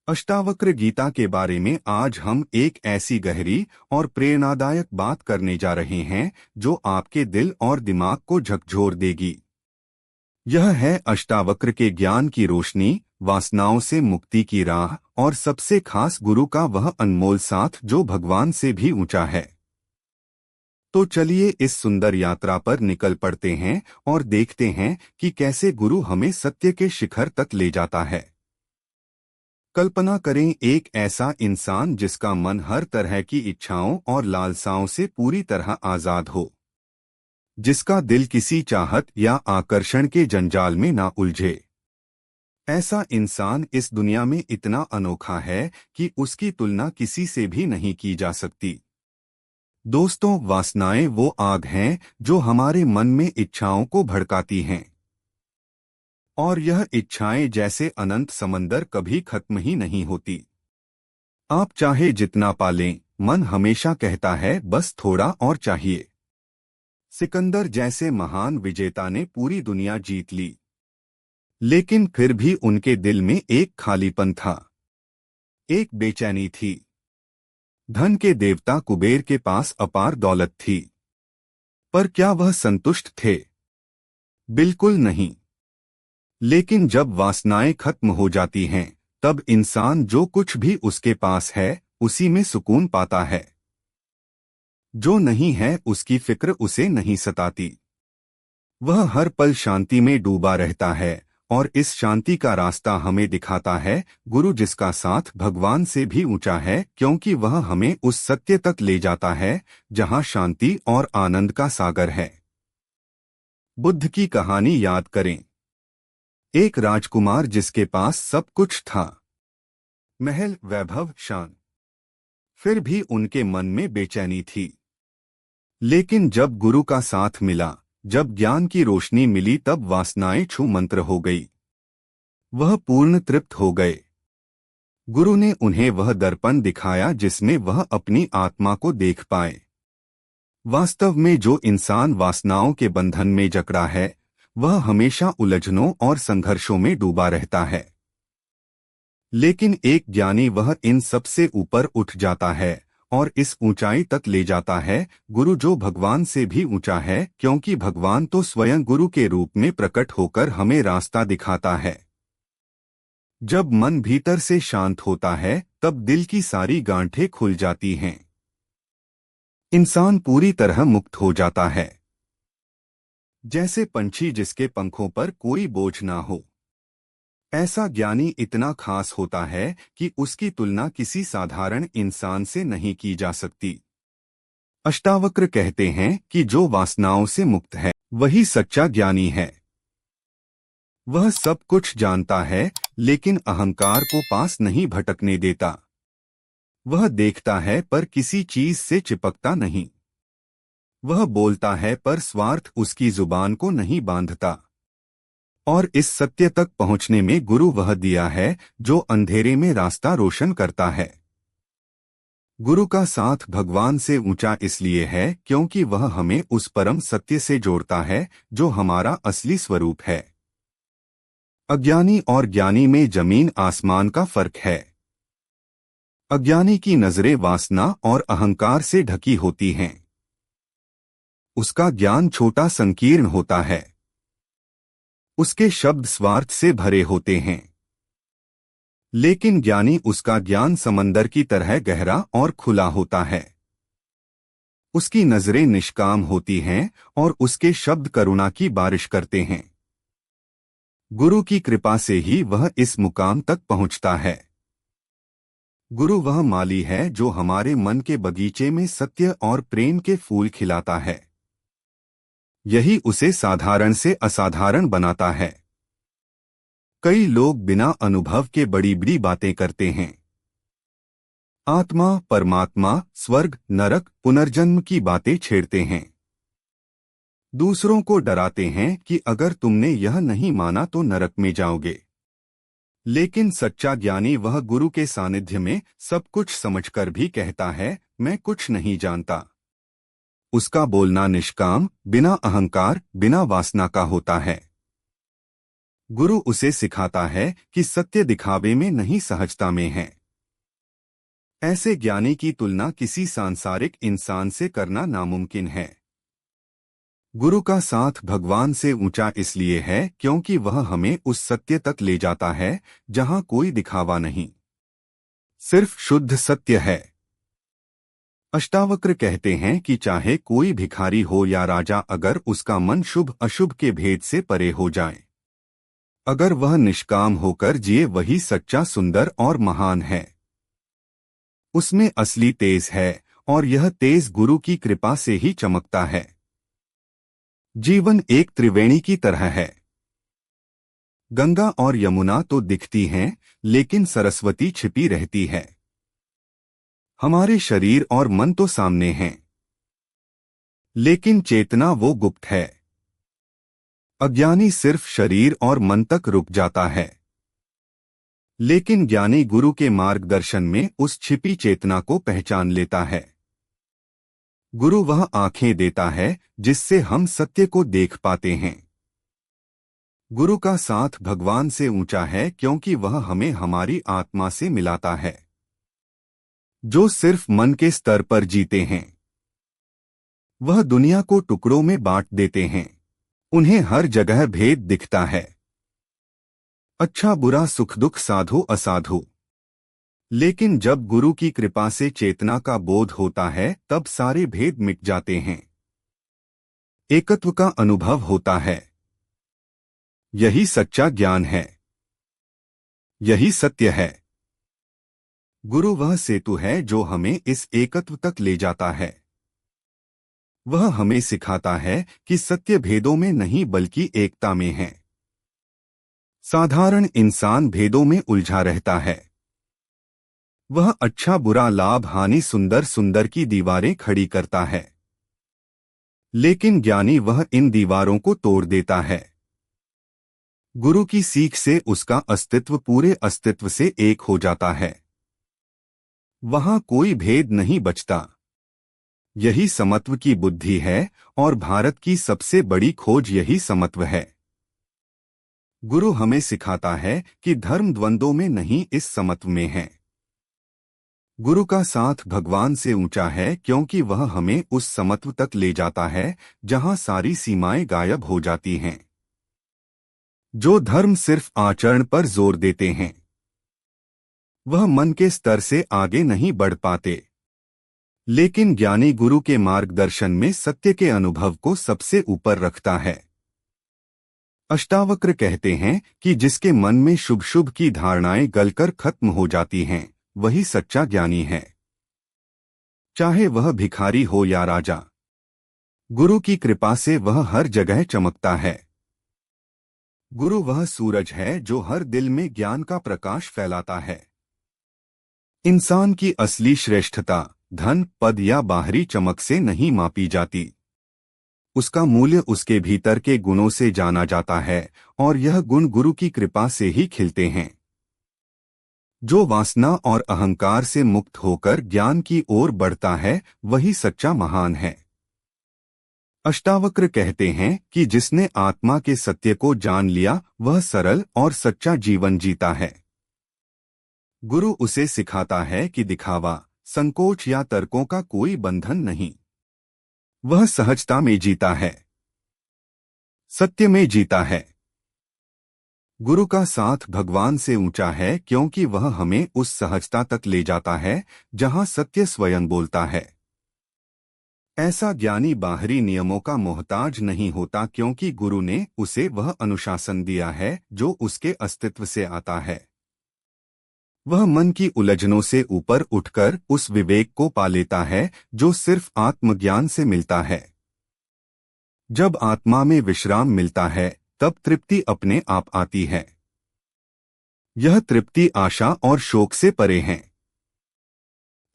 अष्टावक्र गीता के बारे में आज हम एक ऐसी गहरी और प्रेरणादायक बात करने जा रहे हैं जो आपके दिल और दिमाग को झकझोर देगी। यह है अष्टावक्र के ज्ञान की रोशनी, वासनाओं से मुक्ति की राह और सबसे खास गुरु का वह अनमोल साथ जो भगवान से भी ऊंचा है। तो चलिए इस सुंदर यात्रा पर निकल पड़ते हैं और देखते हैं कि कैसे गुरु हमें सत्य के शिखर तक ले जाता है। कल्पना करें एक ऐसा इंसान जिसका मन हर तरह की इच्छाओं और लालसाओं से पूरी तरह आजाद हो, जिसका दिल किसी चाहत या आकर्षण के जंजाल में ना उलझे। ऐसा इंसान इस दुनिया में इतना अनोखा है कि उसकी तुलना किसी से भी नहीं की जा सकती। दोस्तों, वासनाएं वो आग हैं जो हमारे मन में इच्छाओं को भड़काती हैं, और यह इच्छाएं जैसे अनंत समंदर कभी खत्म ही नहीं होती। आप चाहे जितना पालें, मन हमेशा कहता है बस थोड़ा और चाहिए। सिकंदर जैसे महान विजेता ने पूरी दुनिया जीत ली, लेकिन फिर भी उनके दिल में एक खालीपन था, एक बेचैनी थी। धन के देवता कुबेर के पास अपार दौलत थी, पर क्या वह संतुष्ट थे? बिल्कुल नहीं। लेकिन जब वासनाएं खत्म हो जाती हैं, तब इंसान जो कुछ भी उसके पास है उसी में सुकून पाता है। जो नहीं है उसकी फिक्र उसे नहीं सताती। वह हर पल शांति में डूबा रहता है, और इस शांति का रास्ता हमें दिखाता है गुरु, जिसका साथ भगवान से भी ऊंचा है, क्योंकि वह हमें उस सत्य तक ले जाता है जहां शांति और आनंद का सागर है। बुद्ध की कहानी याद करें। एक राजकुमार जिसके पास सब कुछ था, महल, वैभव, शान, फिर भी उनके मन में बेचैनी थी। लेकिन जब गुरु का साथ मिला, जब ज्ञान की रोशनी मिली, तब वासनाएं छू मंत्र हो गई। वह पूर्ण तृप्त हो गए। गुरु ने उन्हें वह दर्पण दिखाया जिसमें वह अपनी आत्मा को देख पाए। वास्तव में जो इंसान वासनाओं के बंधन में जकड़ा है, वह हमेशा उलझनों और संघर्षों में डूबा रहता है। लेकिन एक ज्ञानी वह इन सब से ऊपर उठ जाता है और इस ऊंचाई तक ले जाता है, गुरु जो भगवान से भी ऊंचा है, क्योंकि भगवान तो स्वयं गुरु के रूप में प्रकट होकर हमें रास्ता दिखाता है। जब मन भीतर से शांत होता है, तब दिल की सारी गांठें खुल जाती हैं। इंसान पूरी तरह मुक्त हो जाता है, जैसे पंछी जिसके पंखों पर कोई बोझ ना हो। ऐसा ज्ञानी इतना खास होता है कि उसकी तुलना किसी साधारण इंसान से नहीं की जा सकती। अष्टावक्र कहते हैं कि जो वासनाओं से मुक्त है वही सच्चा ज्ञानी है। वह सब कुछ जानता है, लेकिन अहंकार को पास नहीं भटकने देता। वह देखता है पर किसी चीज से चिपकता नहीं। वह बोलता है पर स्वार्थ उसकी जुबान को नहीं बांधता। और इस सत्य तक पहुंचने में गुरु वह दिया है जो अंधेरे में रास्ता रोशन करता है। गुरु का साथ भगवान से ऊंचा इसलिए है क्योंकि वह हमें उस परम सत्य से जोड़ता है जो हमारा असली स्वरूप है। अज्ञानी और ज्ञानी में जमीन आसमान का फर्क है। अज्ञानी की नजरें वासना और अहंकार से ढकी होती हैं। उसका ज्ञान छोटा, संकीर्ण होता है। उसके शब्द स्वार्थ से भरे होते हैं। लेकिन ज्ञानी, उसका ज्ञान समंदर की तरह गहरा और खुला होता है। उसकी नजरें निष्काम होती हैं और उसके शब्द करुणा की बारिश करते हैं। गुरु की कृपा से ही वह इस मुकाम तक पहुंचता है। गुरु वह माली है जो हमारे मन के बगीचे में सत्य और प्रेम के फूल खिलाता है। यही उसे साधारण से असाधारण बनाता है। कई लोग बिना अनुभव के बड़ी बड़ी बातें करते हैं। आत्मा, परमात्मा, स्वर्ग, नरक, पुनर्जन्म की बातें छेड़ते हैं। दूसरों को डराते हैं कि अगर तुमने यह नहीं माना तो नरक में जाओगे। लेकिन सच्चा ज्ञानी वह गुरु के सानिध्य में सब कुछ समझकर भी कहता है, मैं कुछ नहीं जानता। उसका बोलना निष्काम, बिना अहंकार, बिना वासना का होता है। गुरु उसे सिखाता है कि सत्य दिखावे में नहीं, सहजता में है। ऐसे ज्ञानी की तुलना किसी सांसारिक इंसान से करना नामुमकिन है। गुरु का साथ भगवान से ऊंचा इसलिए है क्योंकि वह हमें उस सत्य तक ले जाता है जहां कोई दिखावा नहीं, सिर्फ शुद्ध सत्य है। अष्टावक्र कहते हैं कि चाहे कोई भिखारी हो या राजा, अगर उसका मन शुभ अशुभ के भेद से परे हो जाए, अगर वह निष्काम होकर जिए, वही सच्चा, सुंदर और महान है। उसमें असली तेज है और यह तेज गुरु की कृपा से ही चमकता है। जीवन एक त्रिवेणी की तरह है। गंगा और यमुना तो दिखती हैं, लेकिन सरस्वती छिपी रहती है। हमारे शरीर और मन तो सामने हैं, लेकिन चेतना वो गुप्त है। अज्ञानी सिर्फ शरीर और मन तक रुक जाता है, लेकिन ज्ञानी गुरु के मार्गदर्शन में उस छिपी चेतना को पहचान लेता है। गुरु वह आंखें देता है जिससे हम सत्य को देख पाते हैं। गुरु का साथ भगवान से ऊंचा है क्योंकि वह हमें हमारी आत्मा से मिलाता है। जो सिर्फ मन के स्तर पर जीते हैं, वह दुनिया को टुकड़ों में बांट देते हैं। उन्हें हर जगह भेद दिखता है, अच्छा बुरा, सुख दुख, साधु असाधु। लेकिन जब गुरु की कृपा से चेतना का बोध होता है, तब सारे भेद मिट जाते हैं। एकत्व का अनुभव होता है। यही सच्चा ज्ञान है, यही सत्य है। गुरु वह सेतु है जो हमें इस एकत्व तक ले जाता है। वह हमें सिखाता है कि सत्य भेदों में नहीं बल्कि एकता में है। साधारण इंसान भेदों में उलझा रहता है। वह अच्छा बुरा, लाभ हानि, सुंदर सुंदर की दीवारें खड़ी करता है, लेकिन ज्ञानी वह इन दीवारों को तोड़ देता है। गुरु की सीख से उसका अस्तित्व पूरे अस्तित्व से एक हो जाता है। वहां कोई भेद नहीं बचता। यही समत्व की बुद्धि है और भारत की सबसे बड़ी खोज यही समत्व है। गुरु हमें सिखाता है कि धर्म द्वंद्वों में नहीं, इस समत्व में है। गुरु का साथ भगवान से ऊंचा है क्योंकि वह हमें उस समत्व तक ले जाता है जहां सारी सीमाएं गायब हो जाती हैं। जो धर्म सिर्फ आचरण पर जोर देते हैं, वह मन के स्तर से आगे नहीं बढ़ पाते। लेकिन ज्ञानी गुरु के मार्गदर्शन में सत्य के अनुभव को सबसे ऊपर रखता है। अष्टावक्र कहते हैं कि जिसके मन में शुभ शुभ की धारणाएं गलकर खत्म हो जाती हैं, वही सच्चा ज्ञानी है। चाहे वह भिखारी हो या राजा, गुरु की कृपा से वह हर जगह चमकता है। गुरु वह सूरज है जो हर दिल में ज्ञान का प्रकाश फैलाता है। इंसान की असली श्रेष्ठता धन, पद या बाहरी चमक से नहीं मापी जाती। उसका मूल्य उसके भीतर के गुणों से जाना जाता है और यह गुण गुरु की कृपा से ही खिलते हैं। जो वासना और अहंकार से मुक्त होकर ज्ञान की ओर बढ़ता है, वही सच्चा महान है। अष्टावक्र कहते हैं कि जिसने आत्मा के सत्य को जान लिया, वह सरल और सच्चा जीवन जीता है। गुरु उसे सिखाता है कि दिखावा, संकोच या तर्कों का कोई बंधन नहीं। वह सहजता में जीता है, सत्य में जीता है। गुरु का साथ भगवान से ऊंचा है क्योंकि वह हमें उस सहजता तक ले जाता है जहां सत्य स्वयं बोलता है। ऐसा ज्ञानी बाहरी नियमों का मोहताज नहीं होता क्योंकि गुरु ने उसे वह अनुशासन दिया है जो उसके अस्तित्व से आता है। वह मन की उलझनों से ऊपर उठकर उस विवेक को पा लेता है जो सिर्फ आत्मज्ञान से मिलता है। जब आत्मा में विश्राम मिलता है, तब तृप्ति अपने आप आती है। यह तृप्ति आशा और शोक से परे है।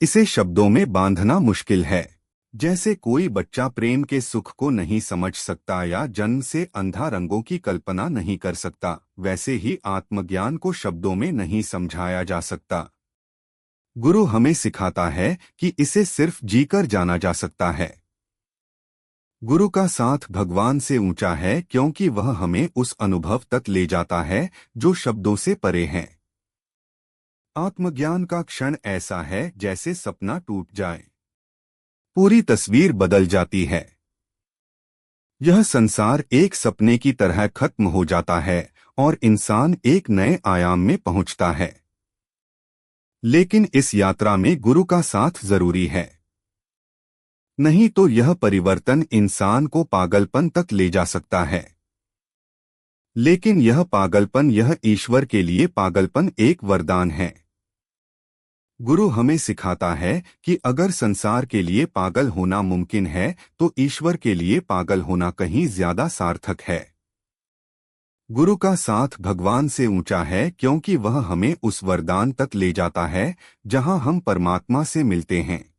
इसे शब्दों में बांधना मुश्किल है। जैसे कोई बच्चा प्रेम के सुख को नहीं समझ सकता या जन्म से अंधा रंगों की कल्पना नहीं कर सकता, वैसे ही आत्मज्ञान को शब्दों में नहीं समझाया जा सकता। गुरु हमें सिखाता है कि इसे सिर्फ जीकर जाना जा सकता है। गुरु का साथ भगवान से ऊंचा है क्योंकि वह हमें उस अनुभव तक ले जाता है जो शब्दों से परे है। आत्मज्ञान का क्षण ऐसा है जैसे सपना टूट जाए, पूरी तस्वीर बदल जाती है। यह संसार एक सपने की तरह खत्म हो जाता है और इंसान एक नए आयाम में पहुंचता है। लेकिन इस यात्रा में गुरु का साथ जरूरी है, नहीं तो यह परिवर्तन इंसान को पागलपन तक ले जा सकता है। लेकिन यह ईश्वर के लिए पागलपन एक वरदान है। गुरु हमें सिखाता है कि अगर संसार के लिए पागल होना मुमकिन है तो ईश्वर के लिए पागल होना कहीं ज्यादा सार्थक है। गुरु का साथ भगवान से ऊंचा है क्योंकि वह हमें उस वरदान तक ले जाता है जहां हम परमात्मा से मिलते हैं।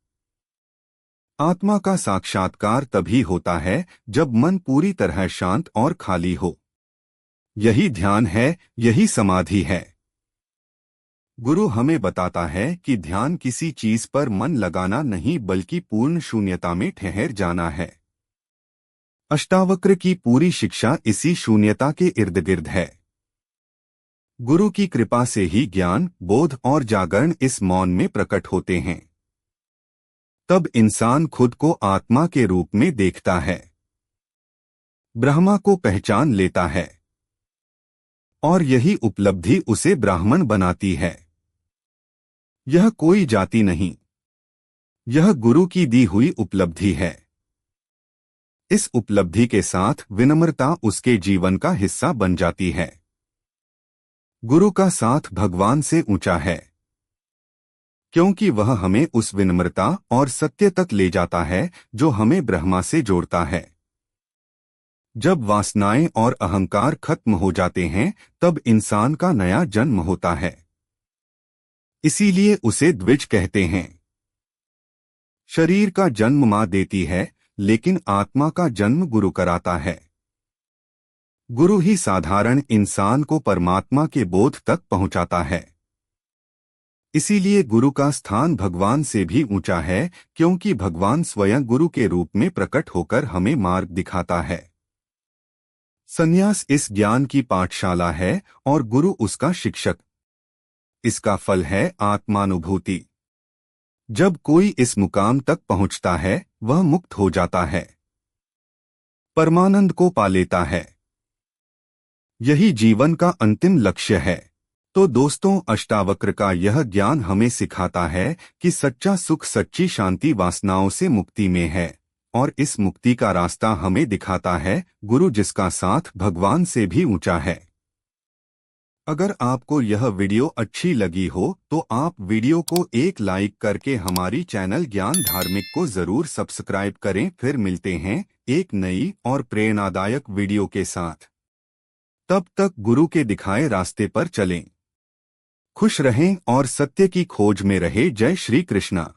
आत्मा का साक्षात्कार तभी होता है जब मन पूरी तरह शांत और खाली हो। यही ध्यान है, यही समाधि है। गुरु हमें बताता है कि ध्यान किसी चीज पर मन लगाना नहीं बल्कि पूर्ण शून्यता में ठहर जाना है। अष्टावक्र की पूरी शिक्षा इसी शून्यता के इर्द गिर्द है। गुरु की कृपा से ही ज्ञान, बोध और जागरण इस मौन में प्रकट होते हैं। तब इंसान खुद को आत्मा के रूप में देखता है, ब्रह्मा को पहचान लेता है और यही उपलब्धि उसे ब्राह्मण बनाती है। यह कोई जाति नहीं, यह गुरु की दी हुई उपलब्धि है। इस उपलब्धि के साथ विनम्रता उसके जीवन का हिस्सा बन जाती है। गुरु का साथ भगवान से ऊंचा है क्योंकि वह हमें उस विनम्रता और सत्य तक ले जाता है जो हमें ब्रह्मा से जोड़ता है। जब वासनाएं और अहंकार खत्म हो जाते हैं तब इंसान का नया जन्म होता है। इसीलिए उसे द्विज कहते हैं। शरीर का जन्म मां देती है लेकिन आत्मा का जन्म गुरु कराता है। गुरु ही साधारण इंसान को परमात्मा के बोध तक पहुंचाता है। इसीलिए गुरु का स्थान भगवान से भी ऊंचा है क्योंकि भगवान स्वयं गुरु के रूप में प्रकट होकर हमें मार्ग दिखाता है। संन्यास इस ज्ञान की पाठशाला है और गुरु उसका शिक्षक। इसका फल है आत्मानुभूति। जब कोई इस मुकाम तक पहुंचता है वह मुक्त हो जाता है, परमानंद को पा लेता है। यही जीवन का अंतिम लक्ष्य है। तो दोस्तों, अष्टावक्र का यह ज्ञान हमें सिखाता है कि सच्चा सुख, सच्ची शांति वासनाओं से मुक्ति में है और इस मुक्ति का रास्ता हमें दिखाता है गुरु, जिसका साथ भगवान से भी ऊंचा है। अगर आपको यह वीडियो अच्छी लगी हो तो आप वीडियो को एक लाइक करके हमारी चैनल ज्ञान धार्मिक को जरूर सब्सक्राइब करें। फिर मिलते हैं एक नई और प्रेरणादायक वीडियो के साथ। तब तक गुरु के दिखाए रास्ते पर चलें। खुश रहें और सत्य की खोज में रहे। जय श्री कृष्णा।